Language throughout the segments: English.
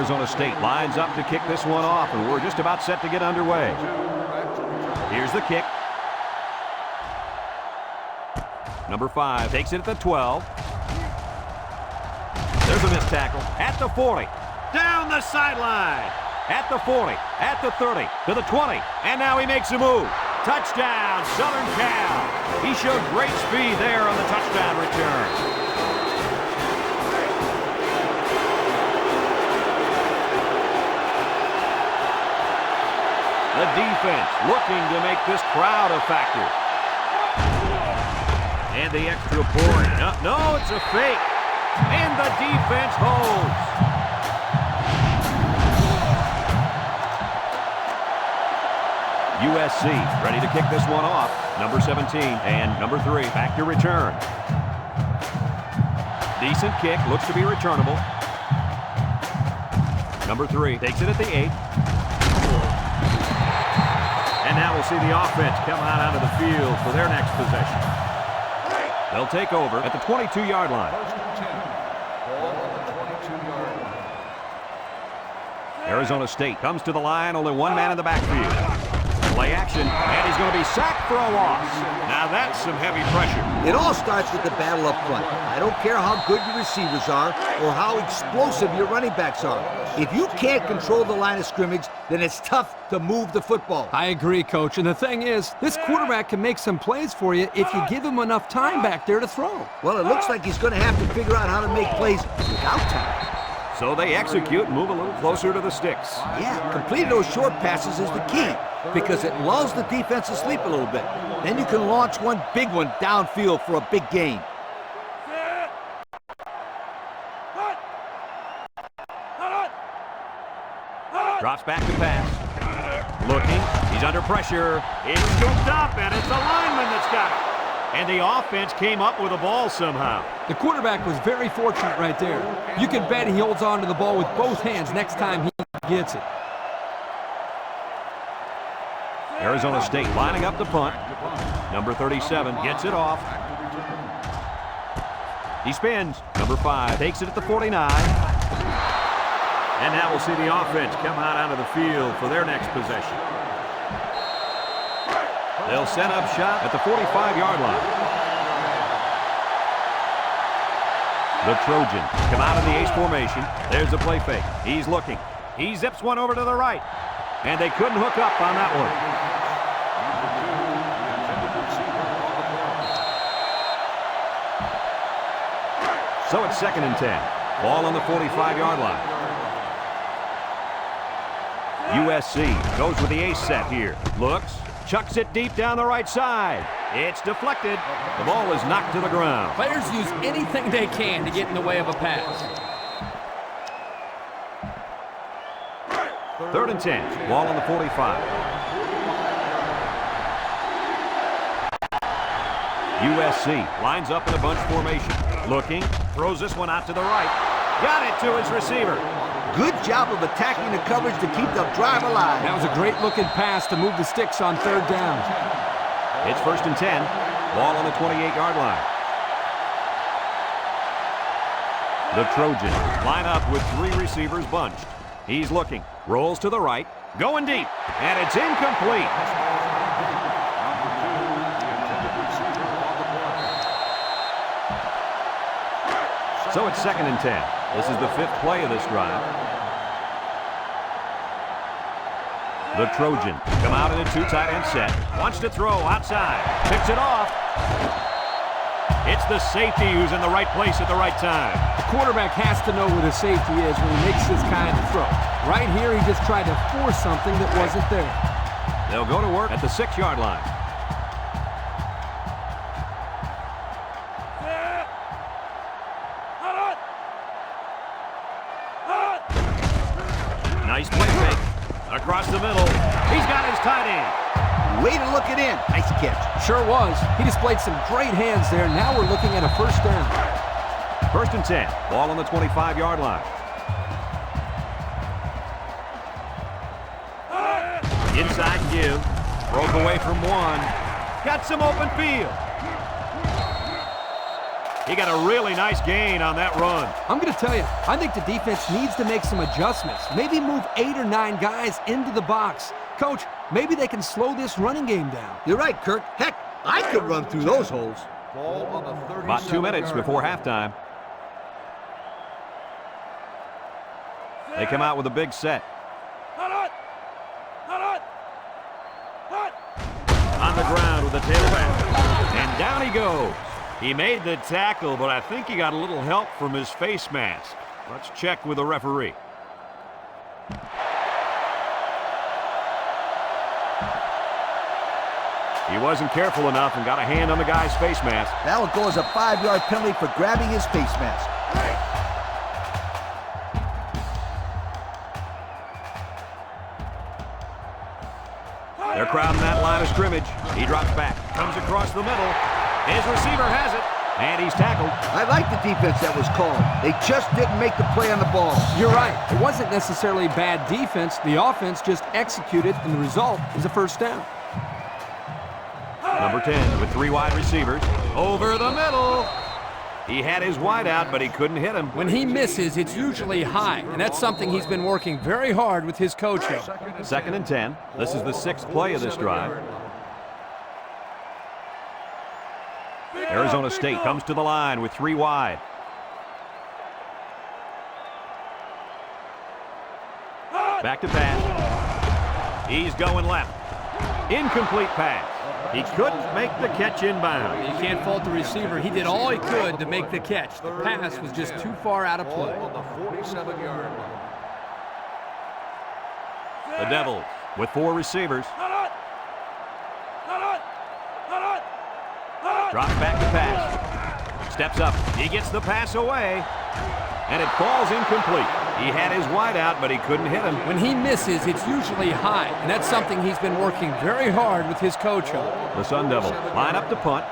Arizona State lines up to kick this one off, and we're just about set to get underway. Here's the kick. Number 5 takes it at the 12. There's a missed tackle at the 40. Down the sideline. At the 40, at the 30, to the 20, and now he makes a move. Touchdown, Southern Cal. He showed great speed there on the touchdown return. The defense looking to make this crowd a factor. And the extra point. No, it's a fake. And the defense holds. USC ready to kick this one off. Number 17 and number 3 back to return. Decent kick, looks to be returnable. Number 3 takes it at the 8. And now we'll see the offense come out onto the field for their next possession. They'll take over at the 22-yard line. Arizona State comes to the line, only one man in the backfield. Play action, and he's going to be sacked for a loss. Now that's some heavy pressure. It all starts with the battle up front. I don't care how good your receivers are or how explosive your running backs are. If you can't control the line of scrimmage, then it's tough to move the football. I agree, Coach. And the thing is, this quarterback can make some plays for you if you give him enough time back there to throw. Well, it looks like he's going to have to figure out how to make plays without time. So they execute and move a little closer to the sticks. Yeah, completing those short passes is the key because it lulls the defense to sleep a little bit. Then you can launch one big one downfield for a big gain. Drops back to pass. Looking. He's under pressure. It's scooped up, and it's a lineman that's got it. And the offense came up with the ball somehow. The quarterback was very fortunate right there. You can bet he holds on to the ball with both hands next time he gets it. Arizona State lining up the punt. Number 37 gets it off. He spins. Number 5 takes it at the 49. And now we'll see the offense come out onto the field for their next possession. They'll set up shop at the 45-yard line. The Trojans come out in the ace formation. There's the play fake. He's looking. He zips one over to the right. And they couldn't hook up on that one. So it's 2nd and 10. Ball on the 45-yard line. USC goes with the ace set here. Looks. Chucks it deep down the right side. It's deflected. The ball is knocked to the ground. Players use anything they can to get in the way of a pass. 3rd and 10. Ball on the 45. USC lines up in a bunch formation. Looking. Throws this one out to the right. Got it to his receiver. Good job of attacking the coverage to keep the drive alive. That was a great-looking pass to move the sticks on 3rd down. It's 1st and 10. Ball on the 28-yard line. The Trojans line up with 3 receivers bunched. He's looking. Rolls to the right. Going deep. And it's incomplete. So it's 2nd and 10. This is the 5th play of this drive. The Trojans come out in a 2 tight end set. Wants to throw outside. Picks it off. It's the safety who's in the right place at the right time. The quarterback has to know where the safety is when he makes this kind of throw. Right here, he just tried to force something that wasn't there. They'll go to work at the 6-yard line. Nice play fake. Across the middle. He's got his tight end. Way to look it in. Nice catch. Sure was. He displayed some great hands there. Now we're looking at a 1st down. 1st and 10. Ball on the 25-yard line. Inside give. Broke away from one. Got some open field. He got a really nice gain on that run. I'm going to tell you, I think the defense needs to make some adjustments. Maybe move 8 or 9 guys into the box. Coach, maybe they can slow this running game down. You're right, Kirk. Heck, I could run through those holes. About 2 minutes before halftime. They come out with a big set. On the ground with the tailback. And down he goes. He made the tackle, but I think he got a little help from his face mask. Let's check with the referee. He wasn't careful enough and got a hand on the guy's face mask. That'll go as a 5-yard penalty for grabbing his face mask. They're crowding that line of scrimmage. He drops back, comes across the middle. His receiver has it, and he's tackled. I like the defense that was called. They just didn't make the play on the ball. You're right. It wasn't necessarily bad defense. The offense just executed, and the result is a first down. Number 10 with 3 wide receivers. Over the middle. He had his wide out, but he couldn't hit him. When he misses, it's usually high, and that's something he's been working very hard with his coach on. 2nd and 10. This is the 6th play of this drive. Arizona State comes to the line with 3 wide. Back to pass. He's going left. Incomplete pass. He couldn't make the catch inbound. You can't fault the receiver. He did all he could to make the catch. The pass was just too far out of play. The Devils with 4 receivers. Drops back to pass. Steps up. He gets the pass away. And it falls incomplete. He had his wide out, but he couldn't hit him. When he misses, it's usually high, and that's something he's been working very hard with his coach on. The Sun Devils line up to punt.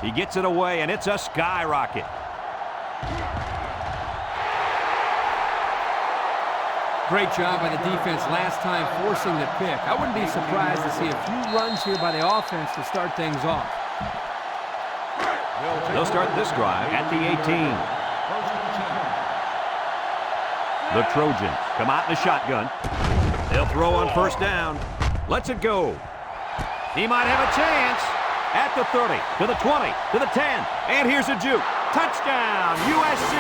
He gets it away, and it's a skyrocket. Great job by the defense last time forcing the pick. I wouldn't be surprised to see a few runs here by the offense to start things off. They'll start this drive at the 18. The Trojans come out in the shotgun. They'll throw on first down. Lets it go. He might have a chance. At the 30, to the 20, to the 10, and here's a juke. Touchdown, USC.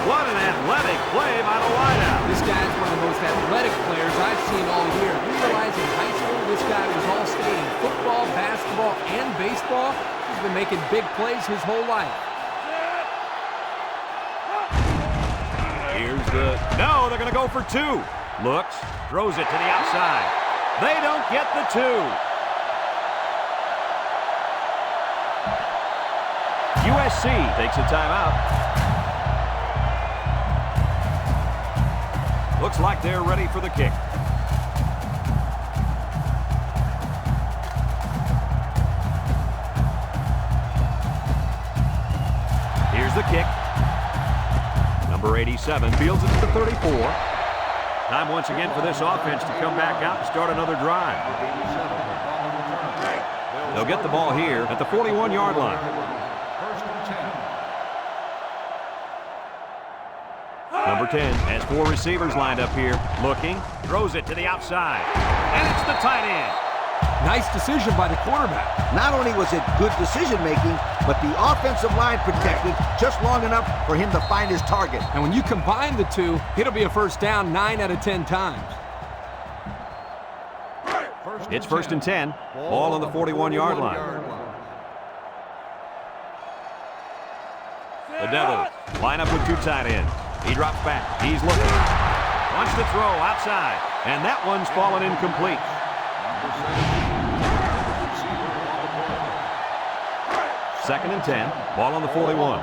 What an athletic play by the wideout. This guy's one of the most athletic players I've seen all year. You realize in high school this guy was all-state in football, basketball, and baseball. He's been making big plays his whole life. Here's the... No, they're going to go for 2. Looks, throws it to the outside. They don't get the 2. USC takes a timeout. Looks like they're ready for the kick. Here's the kick. Number 87 fields it to the 34. Time once again for this offense to come back out and start another drive. They'll get the ball here at the 41-yard line. Number 10 has 4 receivers lined up here. Looking, throws it to the outside. And it's the tight end. Nice decision by the quarterback. Not only was it good decision-making, but the offensive line protected just long enough for him to find his target. And when you combine the two, it'll be a first down 9 out of 10 times. It's 1st and 10. Ball on the 41-yard line. The Devils line up with 2 tight ends. He drops back. He's looking. Wants to throw outside. And that one's fallen incomplete. Second and 10. Ball on the 41.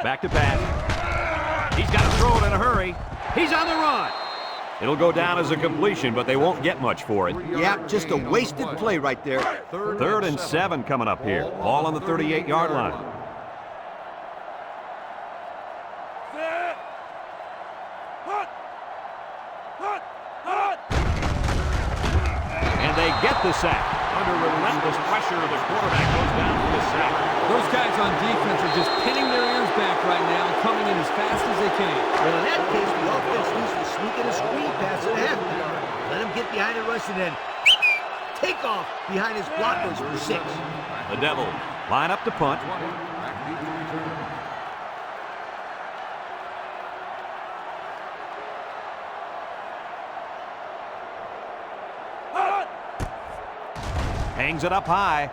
Back to pass. He's got to throw it in a hurry. He's on the run. It'll go down as a completion, but they won't get much for it. Yeah, just a wasted play right there. 3rd and 7 coming up here. Ball on the 38-yard line. And they get the sack. Under relentless pressure, the quarterback goes down for the sack. Those guys on defense are just pinning their ears back right now, coming in as fast as they can. Well, in that case, the offense needs to sneak in a screen pass at halftime. Let him get behind the rush and then take off behind his blockers for 6. The Devils line up to punt. Hangs it up high.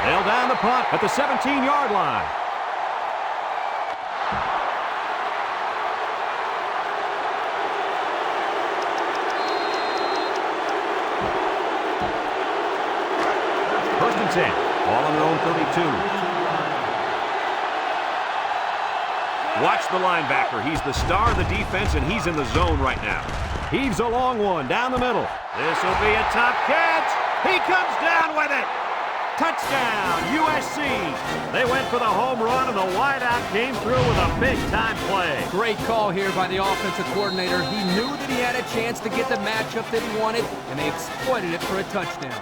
Nailed down the punt at the 17-yard line. First and 10. Ball on their own 32. Watch the linebacker. He's the star of the defense, and he's in the zone right now. Heaves a long one down the middle. This will be a top catch. He comes down with it. Touchdown, USC. They went for the home run, and the wideout came through with a big-time play. Great call here by the offensive coordinator. He knew that he had a chance to get the matchup that he wanted, and they exploited it for a touchdown.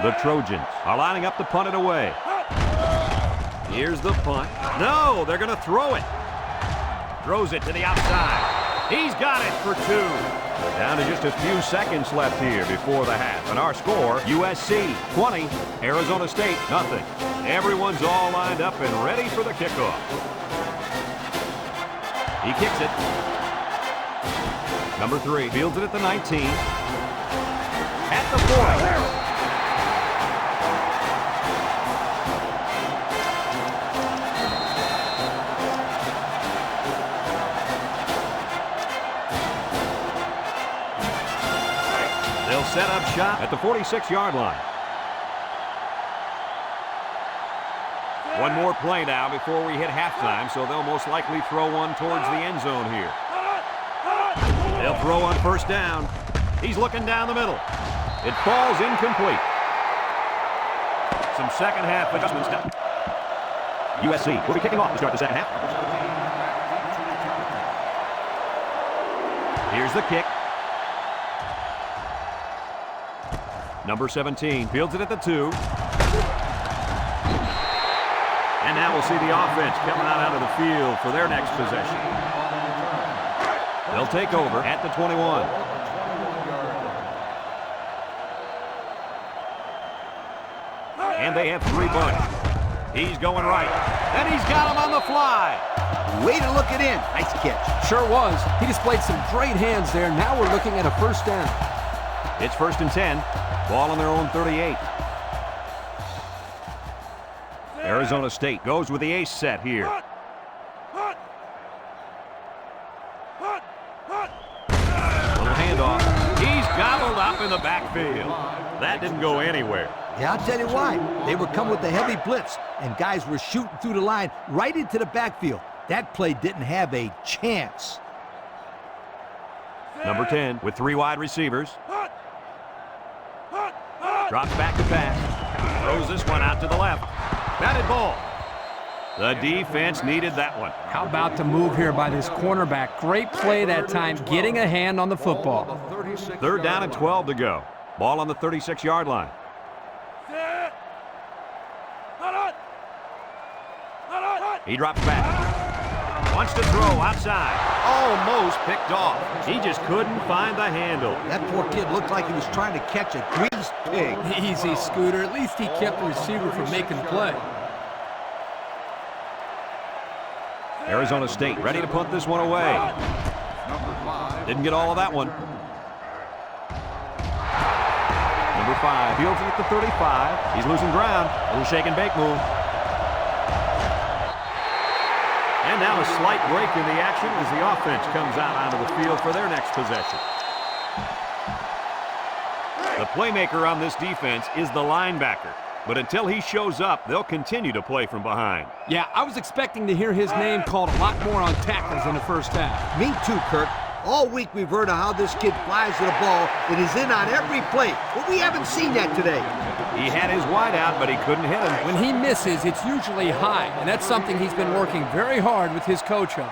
The Trojans are lining up to punt it away. Here's the punt. No, they're going to throw it. Throws it to the outside. He's got it for 2. Down to just a few seconds left here before the half. And our score, USC 20, Arizona State nothing. Everyone's all lined up and ready for the kickoff. He kicks it. Number 3 fields it at the 19. At the 40. Set up shot at the 46-yard line. One more play now before we hit halftime, so they'll most likely throw one towards the end zone here. They'll throw on first down. He's looking down the middle. It falls incomplete. Some second half adjustments now. USC will be kicking off to start the second half. Here's the kick. Number 17 fields it at the 2. And now we'll see the offense coming out of the field for their next possession. They'll take over at the 21. And they have 3 bunch. He's going right. And he's got him on the fly. Way to look it in. Nice catch. Sure was. He displayed some great hands there. Now we're looking at a first down. It's first and 10. Ball on their own 38. Arizona State goes with the ace set here. Little handoff. He's gobbled up in the backfield. That didn't go anywhere. Yeah, I'll tell you why. They were coming with a heavy blitz, and guys were shooting through the line right into the backfield. That play didn't have a chance. Number 10 with 3 wide receivers. Drops back to pass. Throws this one out to the left. Batted ball. The defense needed that one. How about the move here by this cornerback? Great play that time, getting a hand on the football. 3rd down and 12 to go. Ball on the 36-yard line. He drops back. Wants to throw outside. Almost picked off. He just couldn't find the handle. That poor kid looked like he was trying to catch a greased pig. Easy, Scooter. At least he kept the receiver from making the play. Arizona State ready to punt this one away. Didn't get all of that one. Number 5 fields it at the 35. He's losing ground. A little shake and bake move. And now a slight break in the action as the offense comes out onto the field for their next possession. The Playmaker on this defense is the linebacker. But until he shows up, they'll continue to play from behind. Yeah, I was expecting to hear his name called a lot more on tackles in the first half. Me too, Kirk. All week we've heard of how this kid flies to the ball and is in on every play. But we haven't seen that today. He had his wide out, but he couldn't hit him. When he misses, it's usually high, and that's something he's been working very hard with his coach on.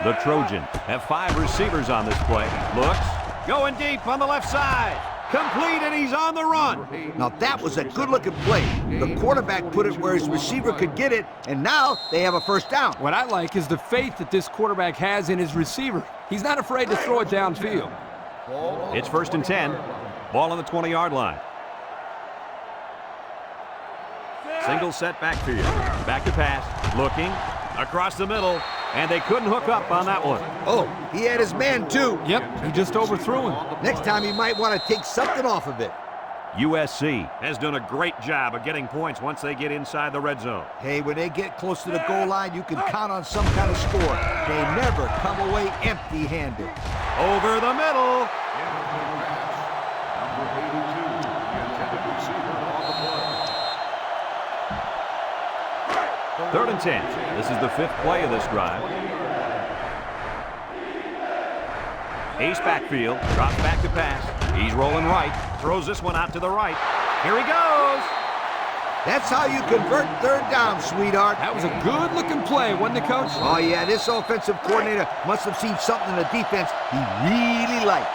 The Trojans have 5 receivers on this play. Looks, going deep on the left side. Complete, and he's on the run. Now that was a good-looking play. The quarterback put it where his receiver could get it, and now they have a first down. What I like is the faith that this quarterback has in his receiver. He's not afraid to throw it downfield. It's 1st and 10. Ball on the 20-yard line. Single set backfield. Back to pass. Looking. Across the middle. And they couldn't hook up on that one. Oh, he had his man too. Yep, he just overthrew him. Next time he might want to take something off of it. USC has done a great job of getting points once they get inside the red zone. Hey, when they get close to the goal line, you can count on some kind of score. They never come away empty-handed. Over the middle. Third and 10. This is the 5th play of this drive. Ace backfield, drops back to pass. He's rolling right, throws this one out to the right. Here he goes. That's how you convert 3rd down, sweetheart. That was a good-looking play, wasn't it, Coach? Oh, yeah, this offensive coordinator must have seen something in the defense he really liked.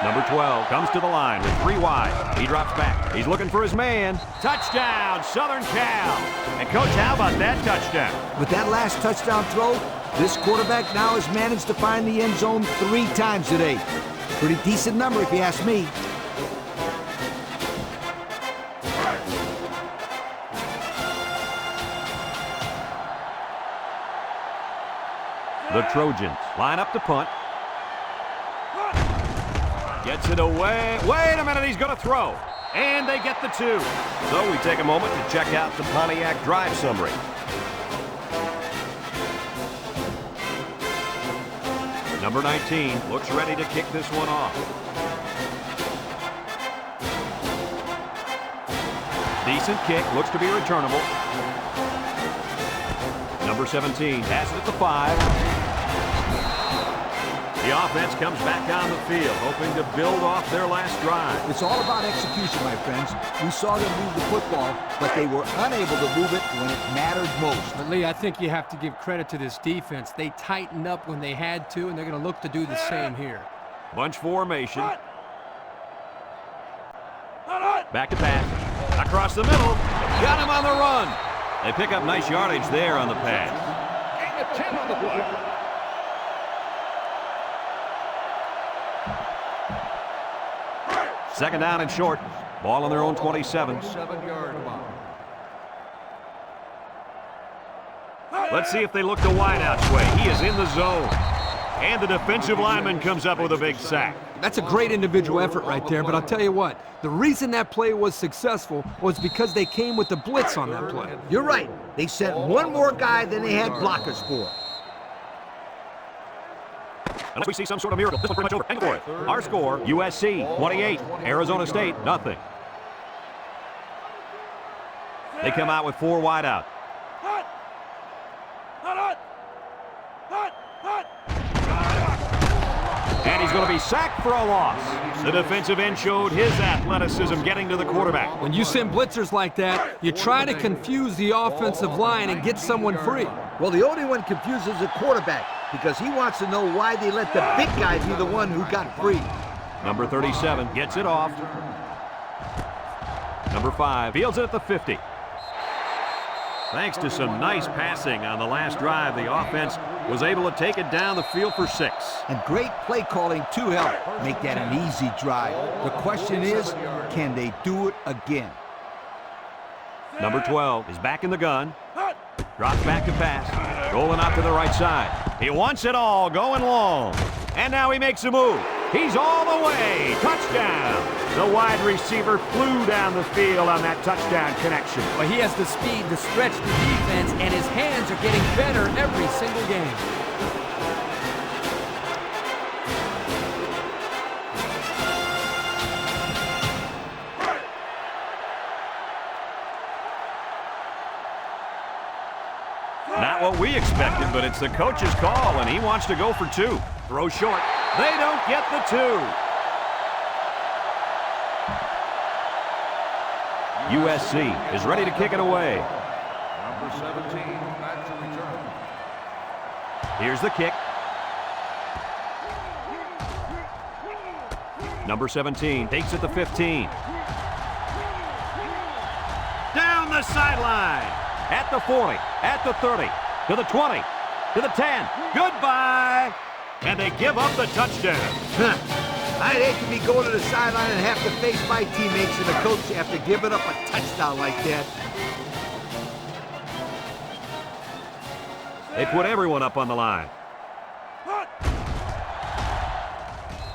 Number 12 comes to the line with 3 wide. He drops back. He's looking for his man. Touchdown, Southern Cal. And, Coach, how about that touchdown? With that last touchdown throw, this quarterback now has managed to find the end zone 3 times today. Pretty decent number, if you ask me. The Trojans line up to punt. Gets it away. Wait a minute, he's going to throw. And they get the 2. So we take a moment to check out the Pontiac drive summary. Number 19 looks ready to kick this one off. Decent kick, looks to be returnable. Number 17 has it at the 5. The offense comes back on the field, hoping to build off their last drive. It's all about execution, my friends. We saw them move the football, but they were unable to move it when it mattered most. But, Lee, I think you have to give credit to this defense. They tightened up when they had to, and they're going to look to do the same here. Bunch formation. Back to pass. Across the middle. Got him on the run. They pick up nice yardage there on the pass. Gain of 10 on the play. Second down and short. Ball on their own 27. Let's see if they look the wideout's way. He is in the zone. And the defensive lineman comes up with a big sack. That's a great individual effort right there, but I'll tell you what, the reason that play was successful was because they came with the blitz on that play. You're right. They sent one more guy than they had blockers for. Unless we see some sort of miracle, this one's pretty much over. Hang for it. Our score, USC 28, Arizona State nothing. They come out with 4 wide out. And he's going to be sacked for a loss. The defensive end showed his athleticism getting to the quarterback. When you send blitzers like that, you try to confuse the offensive line and get someone free. Well, the only one confused is the quarterback because he wants to know why they let the big guy be the one who got free. Number 37 gets it off. Number 5 fields it at the 50. Thanks to some nice passing on the last drive, the offense was able to take it down the field for 6. And great play calling to help make that an easy drive. The question is, can they do it again? Number 12 is back in the gun. Drops back to pass. Rolling out to the right side. He wants it all, going long. And now he makes a move. He's all the way. Touchdown. The wide receiver flew down the field on that touchdown connection. Well, he has the speed to stretch the defense, and his hands are getting better every single game. Not what we expected, but it's the coach's call, and he wants to go for 2. Throw short. They don't get the 2. USC is ready to kick it away. Number 17 back to return. Here's the kick. Number 17 takes it to 15. Down the sideline. At the 40, at the 30, to the 20, to the 10. Goodbye. And they give up the touchdown. I'd hate to be going to the sideline and have to face my teammates and the coach after giving up a touchdown like that. They put everyone up on the line.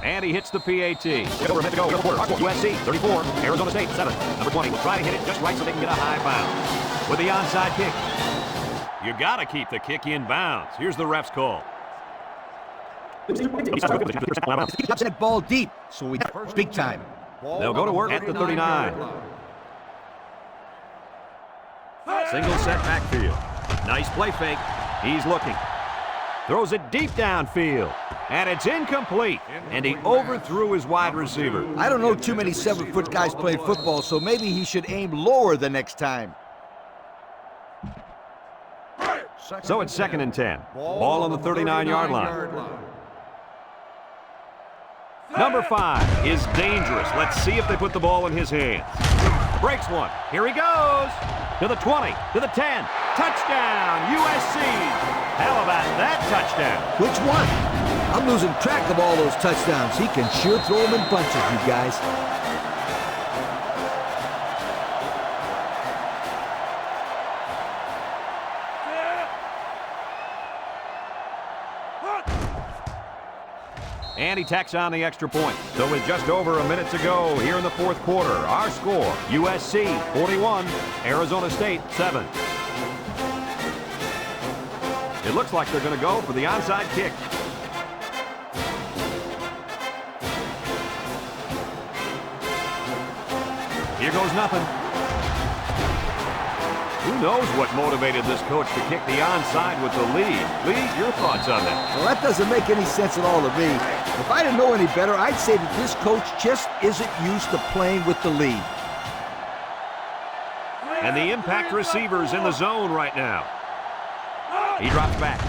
And he hits the PAT. Over a minute to go. USC, 34. Arizona State, 7. Number 20 will try to hit it just right so they can get a high bounce. With the onside kick. You got to keep the kick in bounds. Here's the ref's call. Drops that ball deep, so we big time. They'll go to work at the 39. Single set backfield. Nice play fake. He's looking. Throws it deep downfield. And it's incomplete. And he overthrew his wide receiver. I don't know too many 7-foot guys playing football, so maybe he should aim lower the next time. So it's 2nd and 10. Ball on the 39-yard line. Number 5 is dangerous. Let's see if they put the ball in his hands. Breaks one. Here he goes. To the 20, to the 10. Touchdown, USC. How about that touchdown? Which one? I'm losing track of all those touchdowns. He can sure throw them in bunches, you guys. And he tacks on the extra point. So with just over a minute to go here in the 4th quarter, our score, USC 41, Arizona State 7. It looks like they're going to go for the onside kick. Here goes nothing. Who knows what motivated this coach to kick the onside with the lead? Lee, your thoughts on that? Well, that doesn't make any sense at all to me. If I didn't know any better, I'd say that this coach just isn't used to playing with the lead. And the impact receiver's in the zone right now. He drops back.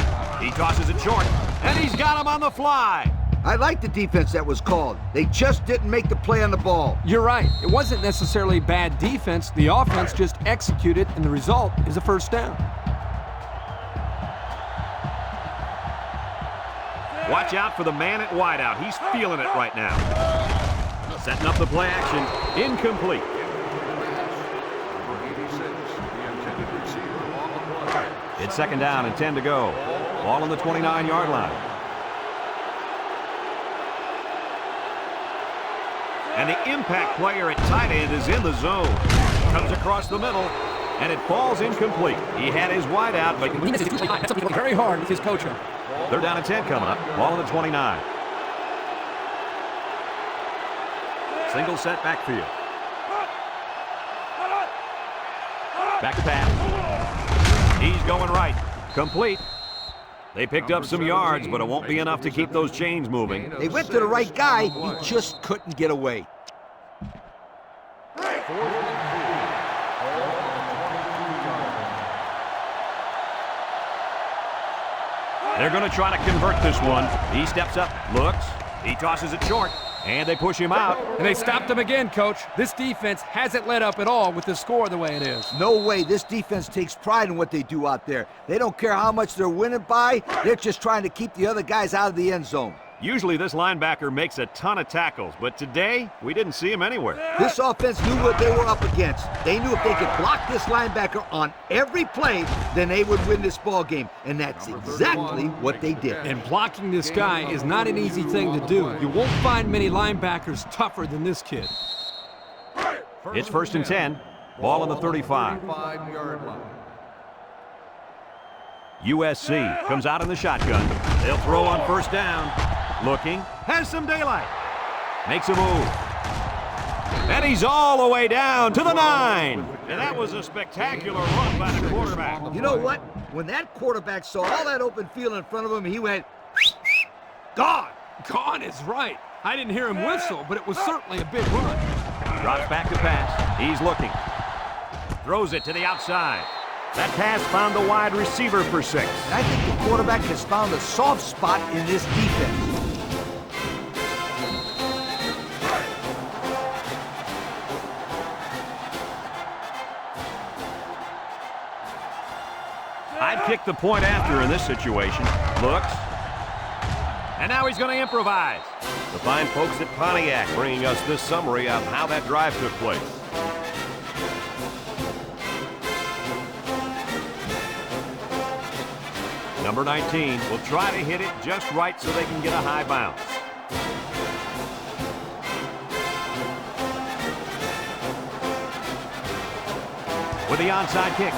He tosses it short. And he's got him on the fly. I like the defense that was called. They just didn't make the play on the ball. You're right. It wasn't necessarily bad defense. The offense just executed, and the result is a first down. Watch out for the man at wideout. He's feeling it right now. Setting up the play action. Incomplete. It's 2nd down and 10 to go. Ball on the 29-yard line. And the impact player at tight end is in the zone. Comes across the middle, and it falls incomplete. He had his wide out, but That's something very hard with his coaching. they're down at 10 coming up. Ball on the 29. Single set backfield. Back to pass. He's going right. Complete. They picked up some yards, but it won't be enough to keep those chains moving. They went to the right guy. He just couldn't get away. They're going to try to convert this one. He steps up, looks, he tosses it short, and they push him out. And they stopped him again, Coach. This defense hasn't let up at all with the score the way it is. No way. This defense takes pride in what they do out there. They don't care how much they're winning by. They're just trying to keep the other guys out of the end zone. Usually this linebacker makes a ton of tackles, but today we didn't see him anywhere. This offense knew what they were up against. They knew if they could block this linebacker on every play, then they would win this ball game. And that's exactly what they did. And blocking this guy is not an easy thing to do. You won't find many linebackers tougher than this kid. It's 1st and 10. Ball on the 35. USC comes out in the shotgun. They'll throw on 1st down. Looking, has some daylight. Makes a move. And he's all the way down to the 9. And that was a spectacular run by the quarterback. You know what? When that quarterback saw all that open field in front of him, he went, gone. Gone is right. I didn't hear him whistle, but it was certainly a big run. Drops back to pass. He's looking. Throws it to the outside. That pass found the wide receiver for 6. I think the quarterback has found a soft spot in this defense. I'd kick the point after in this situation. Looks. And now he's going to improvise. The fine folks at Pontiac bringing us this summary of how that drive took place. Number 19 will try to hit it just right so they can get a high bounce. With the onside kick.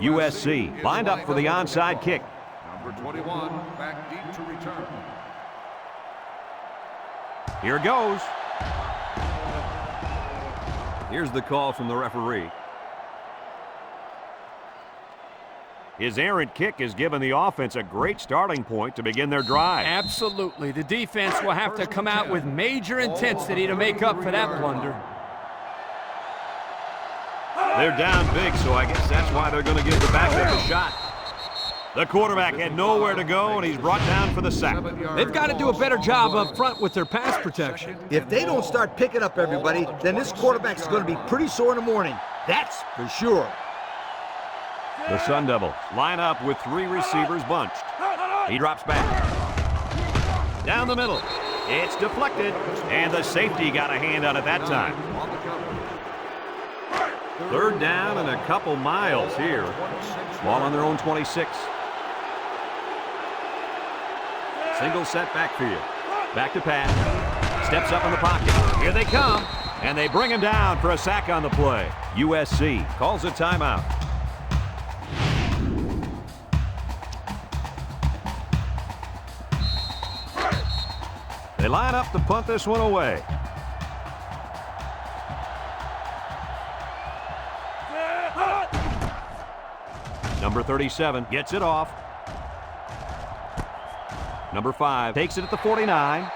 USC lined up for the onside kick. Number 21, back deep to return. Here it goes. Here's the call from the referee. His errant kick has given the offense a great starting point to begin their drive. Absolutely. The defense will have to come out with major intensity to make up for that blunder. They're down big, so I guess that's why they're going to give the backup a shot. The quarterback had nowhere to go, and he's brought down for the sack. They've got to do a better job up front with their pass protection. If they don't start picking up everybody, then this quarterback's going to be pretty sore in the morning. That's for sure. The Sun Devils line up with 3 receivers bunched. He drops back. Down the middle. It's deflected, and the safety got a hand on it that time. 3rd down and a couple miles here. Ball on their own 26. Single set backfield. Back to pass. Steps up in the pocket. Here they come. And they bring him down for a sack on the play. USC calls a timeout. They line up to punt this one away. Number 37 gets it off. Number 5 takes it at the 49.